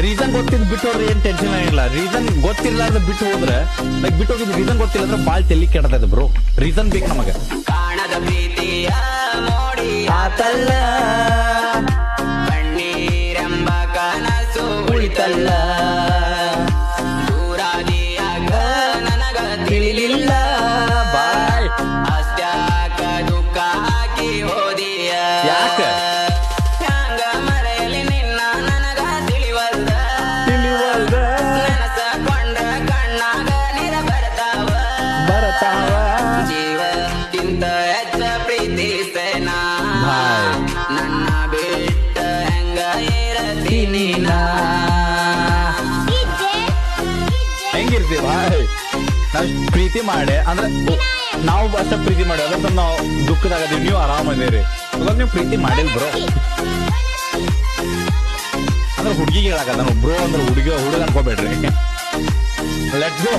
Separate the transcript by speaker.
Speaker 1: Reason ಗೊತ್ತಿದ್ ಬಿಟ್ಟು ಹೋದ್ರೆ ಏನ್ ಟೆನ್ಷನ್ ಆಗಿಲ್ಲ. ರೀಸನ್ ಗೊತ್ತಿಲ್ಲ ಅಂದ್ರೆ ಬಿಟ್ಟು ಹೋದ್ರೆ ಲೈಕ್ ಬಿಟ್ಟು ಹೋಗಿದ್ ರೀಸನ್ ಗೊತ್ತಿಲ್ಲ ಅಂದ್ರೆ ಬಾಳ್ ತೆಲಿ ಕೆಡತದ ಬ್ರೋ. ರೀಸನ್ ಬೇಕು ನಮಗ.
Speaker 2: ಕಾಣದ ಪ್ರೀತಿಯ ಮೋಡಿ ಆತಲ್ಲ, ಕಣ್ಣೀರೆಂಬ ಕನಸು ಉಳಿತಲ್ಲ, ದೂರಾದಿಯಾಗ ನನಗ ತಿಳಿಲಿಲ್ಲ,
Speaker 1: ಬಾಯ್
Speaker 2: ಅಸ್ತ್ಯಾಕ ದುಃಖ ಹಾಕಿ ಹೋದಿಯ.
Speaker 1: ಯಾಕ
Speaker 2: ಹ್ಯಾಂಗ ಮರೆಯಲಿ ನಿನ್ನ ನನಗ ತಿಳಿವಲ್ದ, ನೆನಸಕೊಂಡ ಕಣ್ಣಾಗ ನೀರ ಬರ್ತಾವ, ಜೀವಕ್ಕಿಂತ ಹೆಚ್ಚ ಪ್ರೀತಿಸೇನಾ, ನನ್ನ ಬಿಟ್ಟ ಹೆಂಗ ಇರತೀನಿ ನಾ.
Speaker 1: ಹೆಂಗಿರ್ತೀವಿ ಬಾಯ್. ನಾವ್ ಪ್ರೀತಿ ಮಾಡಿ ಅಂದ್ರೆ ನಾವು ಅಷ್ಟ ಪ್ರೀತಿ ಮಾಡಿ ಅದಂತ ನಾವು ದುಃಖದಾಗದೀವಿ, ನೀವು ಆರಾಮದೇರಿ. ಇವಾಗ ನೀವು ಪ್ರೀತಿ ಮಾಡಿಲ್ ಬ್ರೋ ಅಂದ್ರೆ ಹುಡುಗಿಗೆ ಹೇಳಕದ ಬ್ರೋ ಅಂದ್ರೆ ಹುಡುಗ ಅನ್ಕೋಬೇಡ್ರಿ. Let's go.